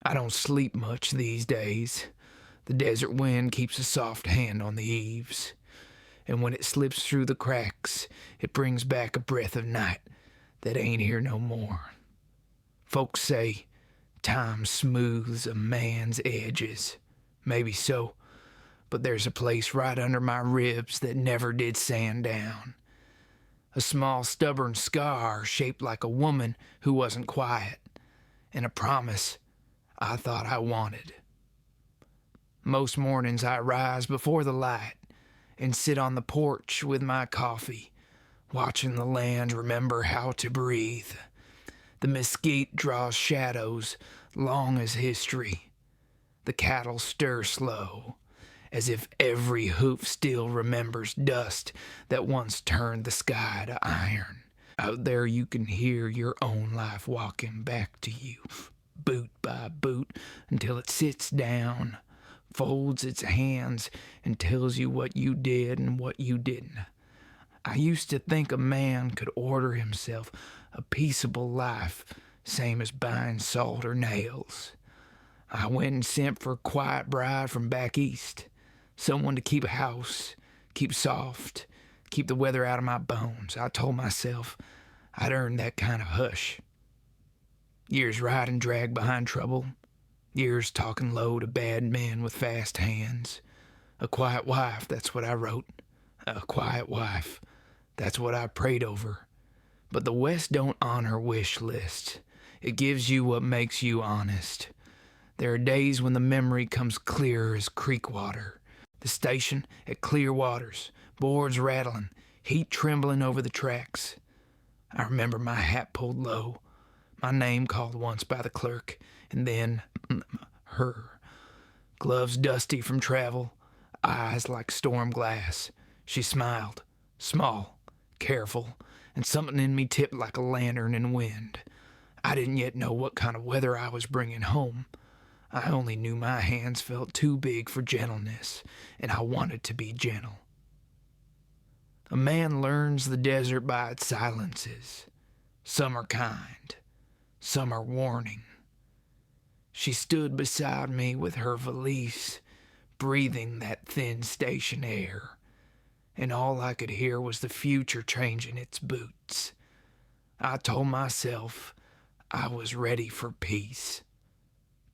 I don't sleep much these days. The desert wind keeps a soft hand on the eaves, and when it slips through the cracks, it brings back a breath of night that ain't here no more. Folks say time smooths a man's edges. Maybe so, but there's a place right under my ribs that never did sand down. A small stubborn scar shaped like a woman who wasn't quiet, and a promise I thought I wanted. Most mornings I rise before the light and sit on the porch with my coffee, watching the land remember how to breathe. The mesquite draws shadows long as history. The cattle stir slow, as if every hoof still remembers dust that once turned the sky to iron. Out there you can hear your own life walking back to you, boot by boot, until it sits down, folds its hands, and tells you what you did and what you didn't. I used to think a man could order himself a peaceable life, same as buying salt or nails. I went and sent for a quiet bride from back east, someone to keep house, keep soft, keep the weather out of my bones. I told myself I'd earned that kind of hush. Years riding drag behind trouble, years talking low to bad men with fast hands. A quiet wife, that's what I wrote. A quiet wife, that's what I prayed over. But the West don't honor wish lists. It gives you what makes you honest. There are days when the memory comes clear as creek water. The station at Clear Waters, boards rattling, heat trembling over the tracks. I remember my hat pulled low, my name called once by the clerk, and then her. Gloves dusty from travel, eyes like storm glass. She smiled, small, careful, and something in me tipped like a lantern in wind. I didn't yet know what kind of weather I was bringing home. I only knew my hands felt too big for gentleness, and I wanted to be gentle. A man learns the desert by its silences. Some are kind, some are warning. She stood beside me with her valise, breathing that thin station air, and all I could hear was the future changing its boots. I told myself I was ready for peace.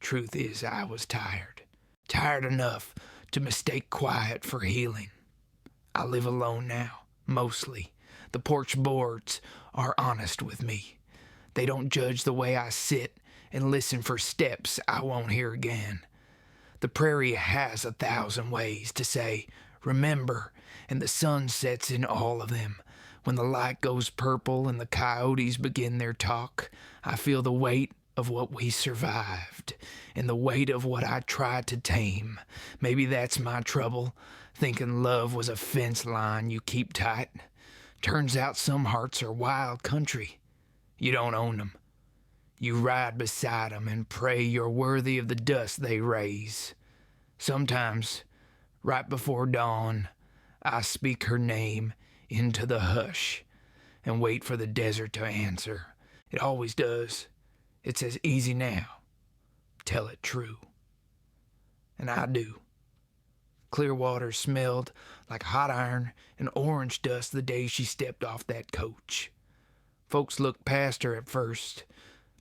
Truth is, I was tired. Tired enough to mistake quiet for healing. I live alone now, mostly. The porch boards are honest with me. They don't judge the way I sit and listen for steps I won't hear again. The prairie has 1,000 ways to say, remember, and the sun sets in all of them. When the light goes purple and the coyotes begin their talk, I feel the weight of what we survived, and the weight of what I tried to tame. Maybe that's my trouble, thinking love was a fence line you keep tight. Turns out some hearts are wild country. You don't own them. You ride beside them and pray you're worthy of the dust they raise. Sometimes, right before dawn, I speak her name into the hush and wait for the desert to answer. It always does. It's as easy now. Tell it true. And I do. Clearwater smelled like hot iron and orange dust the day she stepped off that coach. Folks looked past her at first,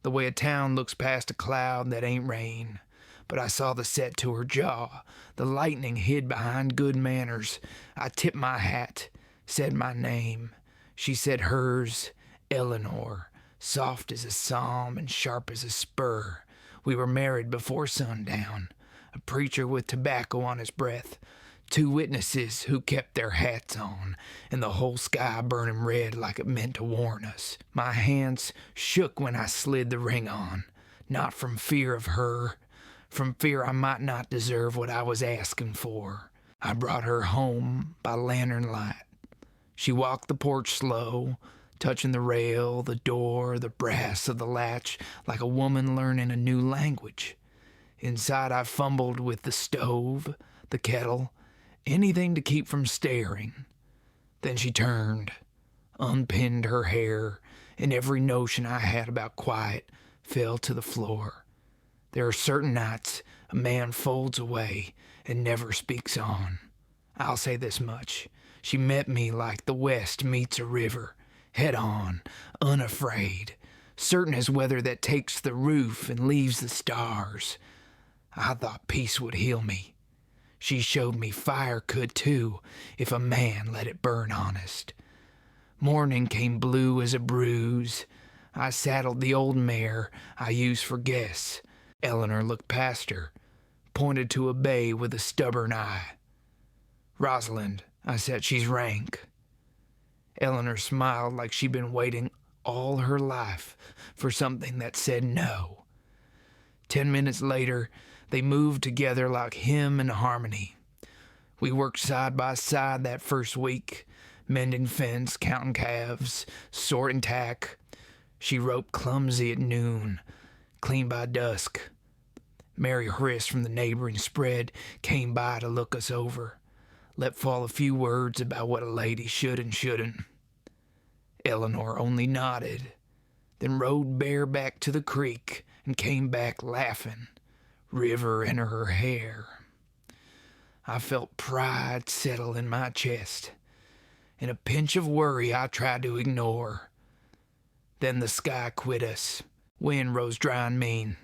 the way a town looks past a cloud that ain't rain. But I saw the set to her jaw, the lightning hid behind good manners. I tipped my hat, said my name. She said hers, Eleanor. Soft as a psalm and sharp as a spur. We were married before sundown. A preacher with tobacco on his breath. 2 witnesses who kept their hats on, and the whole sky burning red like it meant to warn us. My hands shook when I slid the ring on. Not from fear of her, from fear I might not deserve what I was asking for. I brought her home by lantern light. She walked the porch slow, touching the rail, the door, the brass of the latch, like a woman learning a new language. Inside I fumbled with the stove, the kettle, anything to keep from staring. Then she turned, unpinned her hair, and every notion I had about quiet fell to the floor. There are certain nights a man folds away and never speaks on. I'll say this much. She met me like the West meets a river, head on, unafraid, certain as weather that takes the roof and leaves the stars. I thought peace would heal me. She showed me fire could too, if a man let it burn honest. Morning came blue as a bruise. I saddled the old mare I used for guests. Eleanor looked past her, pointed to a bay with a stubborn eye. "Rosalind," I said, "she's rank." Eleanor smiled like she'd been waiting all her life for something that said no. 10 minutes later, they moved together like hymn and harmony. We worked side by side that first week, mending fence, counting calves, sorting tack. She roped clumsy at noon, clean by dusk. Mary Hriss from the neighboring spread came by to look us over, let fall a few words about what a lady should and shouldn't. Eleanor only nodded, then rode bareback to the creek and came back laughing, river in her hair. I felt pride settle in my chest, and a pinch of worry I tried to ignore. Then the sky quit us. Wind rose dry and mean.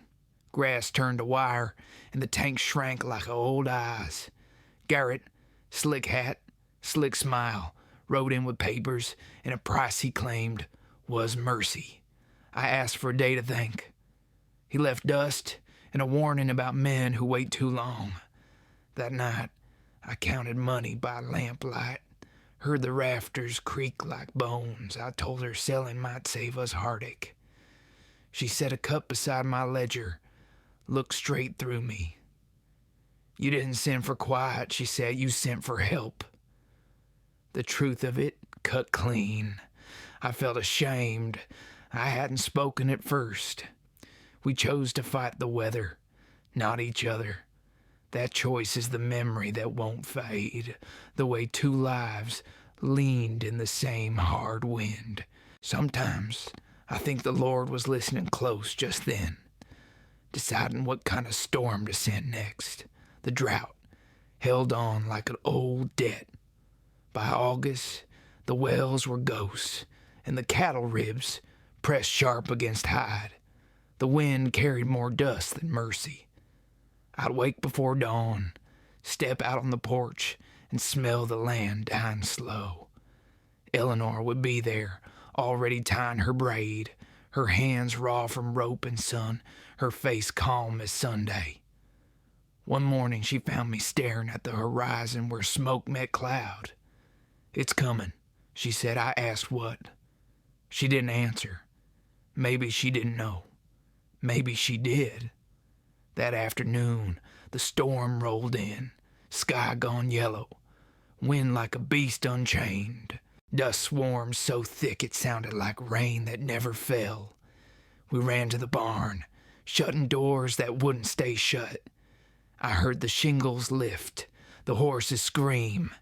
Grass turned to wire, and the tank shrank like old eyes. Garrett, slick hat, slick smile, rode in with papers, and a price he claimed was mercy. I asked for a day to think. He left dust and a warning about men who wait too long. That night, I counted money by lamplight, heard the rafters creak like bones. I told her selling might save us heartache. She set a cup beside my ledger, looked straight through me. "You didn't send for quiet," she said. "You sent for help." The truth of it cut clean. I felt ashamed. I hadn't spoken at first. We chose to fight the weather, not each other. That choice is the memory that won't fade, the way two lives leaned in the same hard wind. Sometimes I think the Lord was listening close just then, deciding what kind of storm to send next. The drought held on like an old debt. By August, the wells were ghosts, and the cattle ribs pressed sharp against hide. The wind carried more dust than mercy. I'd wake before dawn, step out on the porch, and smell the land dying slow. Eleanor would be there, already tying her braid, her hands raw from rope and sun, her face calm as Sunday. One morning she found me staring at the horizon where smoke met cloud. "It's coming," she said. I asked what. She didn't answer. Maybe she didn't know. Maybe she did. That afternoon, the storm rolled in, sky gone yellow, wind like a beast unchained, dust swarms so thick it sounded like rain that never fell. We ran to the barn, shutting doors that wouldn't stay shut. I heard the shingles lift, the horses scream.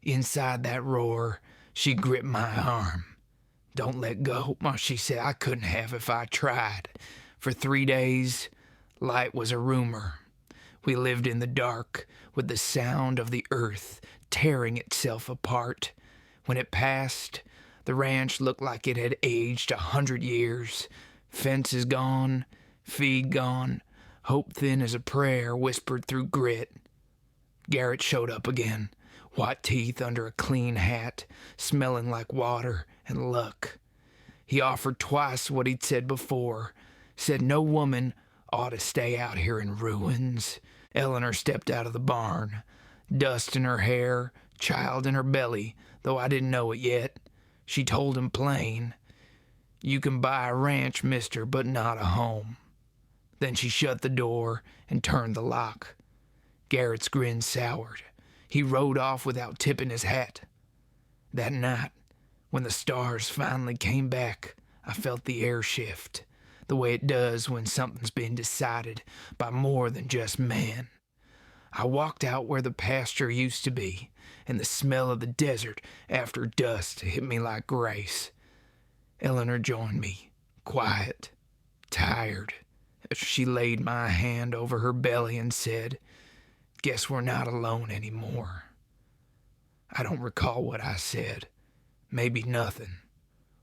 Inside that roar, she gripped my arm. "Don't let go," she said. "I couldn't have if I tried." For 3 days, light was a rumor. We lived in the dark with the sound of the earth tearing itself apart. When it passed, the ranch looked like it had aged 100 years. Fences gone, feed gone, hope thin as a prayer whispered through grit. Garrett showed up again, white teeth under a clean hat, smelling like water and luck. He offered twice what he'd said before, said no woman ought to stay out here in ruins. Eleanor stepped out of the barn, dust in her hair, child in her belly, though I didn't know it yet. She told him plain, "You can buy a ranch, mister, but not a home." Then she shut the door and turned the lock. Garrett's grin soured. He rode off without tipping his hat. That night, when the stars finally came back, I felt the air shift, the way it does when something's been decided by more than just man. I walked out where the pasture used to be, and the smell of the desert after dusk hit me like grace. Eleanor joined me, quiet, tired, She laid my hand over her belly and said, "Guess we're not alone anymore." I don't recall what I said. Maybe nothing.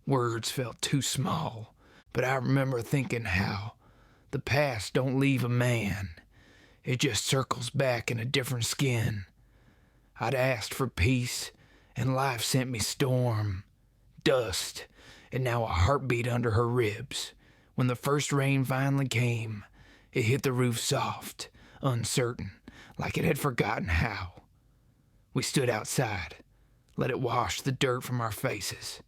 Words felt too small, but I remember thinking how the past don't leave a man. It just circles back in a different skin. I'd asked for peace, and life sent me storm, dust, and now a heartbeat under her ribs. When the first rain finally came, it hit the roof soft, uncertain, like it had forgotten how. We stood outside, let it wash the dirt from our faces.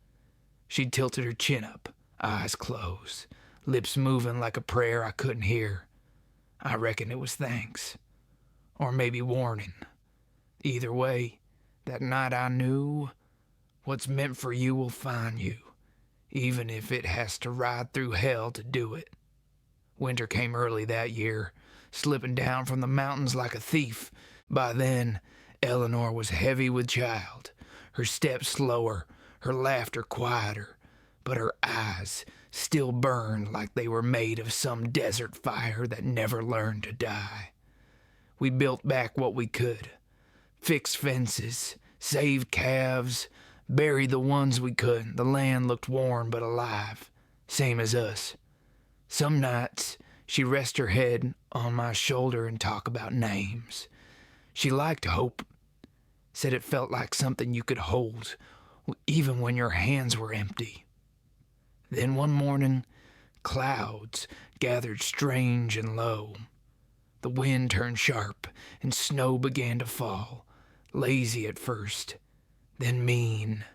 She tilted her chin up, eyes closed, lips moving like a prayer I couldn't hear. I reckon it was thanks, or maybe warning. Either way, that night I knew what's meant for you will find you, even if it has to ride through hell to do it. Winter came early that year, slipping down from the mountains like a thief. By then, Eleanor was heavy with child, her steps slower, her laughter quieter, but her eyes still burned like they were made of some desert fire that never learned to die. We built back what we could, fixed fences, saved calves, buried the ones we could. The land looked worn but alive, same as us. Some nights she'd rest her head on my shoulder and talk about names. She liked hope, said it felt like something you could hold, even when your hands were empty. Then one morning, clouds gathered strange and low. The wind turned sharp, and snow began to fall, lazy at first, then mean.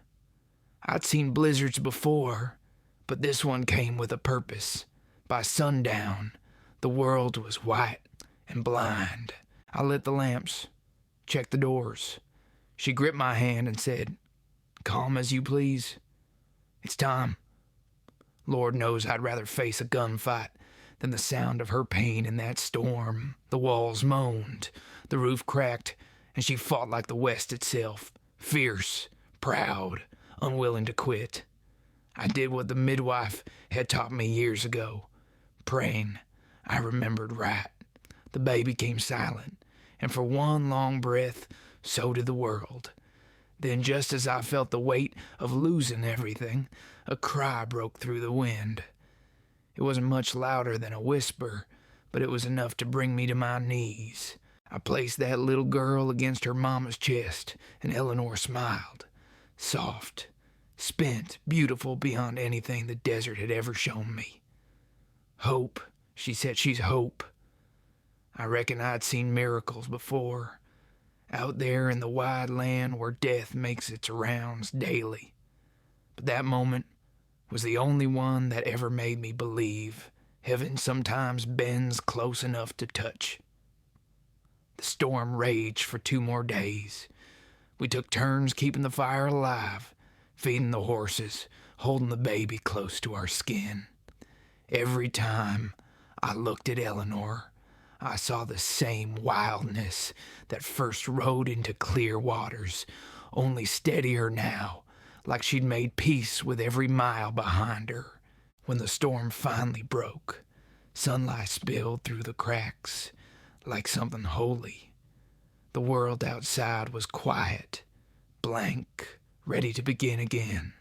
I'd seen blizzards before, but this one came with a purpose. By sundown, the world was white and blind. I lit the lamps, checked the doors. She gripped my hand and said, "Calm as you please. It's time." Lord knows I'd rather face a gunfight than the sound of her pain in that storm. The walls moaned, the roof cracked, and she fought like the West itself, fierce, proud, unwilling to quit. I did what the midwife had taught me years ago. Praying, I remembered right. The baby came silent, and for one long breath, so did the world. Then, just as I felt the weight of losing everything, a cry broke through the wind. It wasn't much louder than a whisper, but it was enough to bring me to my knees. I placed that little girl against her mama's chest, and Eleanor smiled. Soft, spent, beautiful beyond anything the desert had ever shown me. "Hope," she said, "she's hope." I reckon I'd seen miracles before, out there in the wide land where death makes its rounds daily. But that moment was the only one that ever made me believe heaven sometimes bends close enough to touch. The storm raged for 2 more days. We took turns keeping the fire alive, feeding the horses, holding the baby close to our skin. Every time I looked at Eleanor, I saw the same wildness that first rode into clear waters, only steadier now, like she'd made peace with every mile behind her. When the storm finally broke, sunlight spilled through the cracks like something holy. The world outside was quiet, blank, ready to begin again.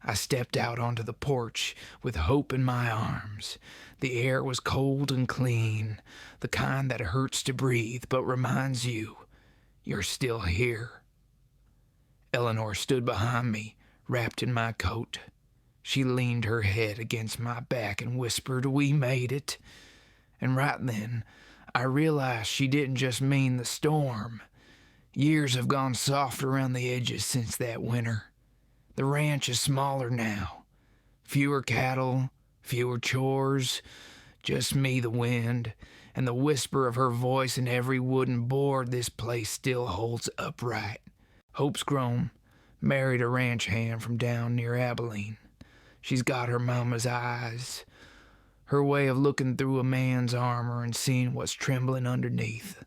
I stepped out onto the porch with hope in my arms. The air was cold and clean, the kind that hurts to breathe but reminds you you're still here. Eleanor stood behind me, wrapped in my coat. She leaned her head against my back and whispered, "We made it." And right then, I realized she didn't just mean the storm. Years have gone soft around the edges since that winter. The ranch is smaller now. Fewer cattle, fewer chores, just me, the wind, and the whisper of her voice in every wooden board this place still holds upright. Hope's grown, married a ranch hand from down near Abilene. She's got her mama's eyes, her way of looking through a man's armor and seeing what's trembling underneath.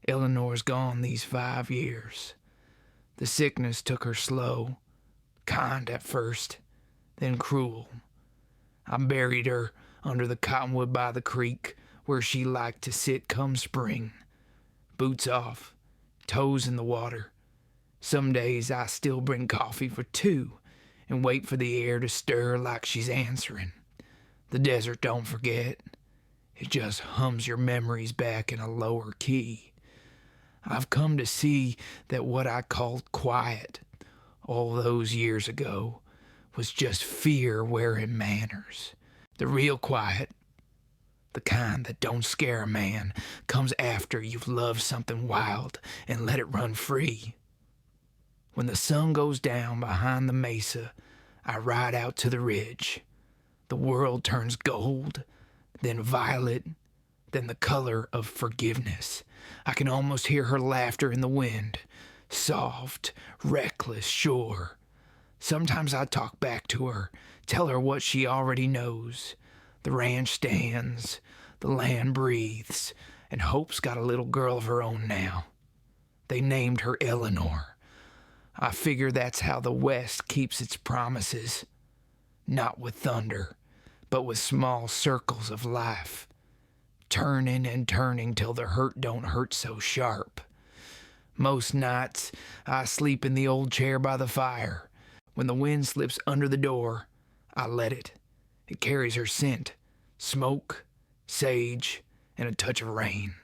Eleanor's gone these 5 years. The sickness took her slow, kind at first, then cruel. I buried her under the cottonwood by the creek where she liked to sit come spring. Boots off, toes in the water. Some days I still bring coffee for two and wait for the air to stir like she's answering. The desert don't forget. It just hums your memories back in a lower key. I've come to see that what I called quiet all those years ago was just fear wearing manners. The real quiet, the kind that don't scare a man, comes after you've loved something wild and let it run free. When the sun goes down behind the mesa, I ride out to the ridge. The world turns gold, then violet, then the color of forgiveness. I can almost hear her laughter in the wind, soft, reckless, sure. Sometimes I talk back to her, tell her what she already knows. The ranch stands, the land breathes, and Hope's got a little girl of her own now. They named her Eleanor. I figure that's how the West keeps its promises. Not with thunder, but with small circles of life. Turning and turning till the hurt don't hurt so sharp. Most nights, I sleep in the old chair by the fire. When the wind slips under the door, I let it. It carries her scent, smoke, sage, and a touch of rain.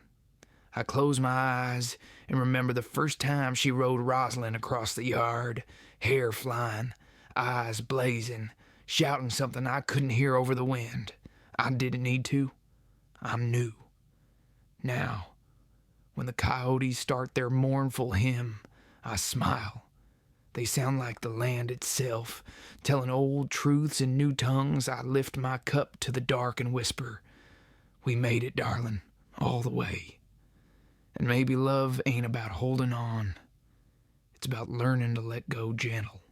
I close my eyes and remember the first time she rode Rosalind across the yard, hair flying, eyes blazing, shouting something I couldn't hear over the wind. I didn't need to. I'm new. Now, when the coyotes start their mournful hymn, I smile. They sound like the land itself, telling old truths in new tongues. I lift my cup to the dark and whisper, "We made it, darling, all the way." And maybe love ain't about holding on. It's about learning to let go gentle.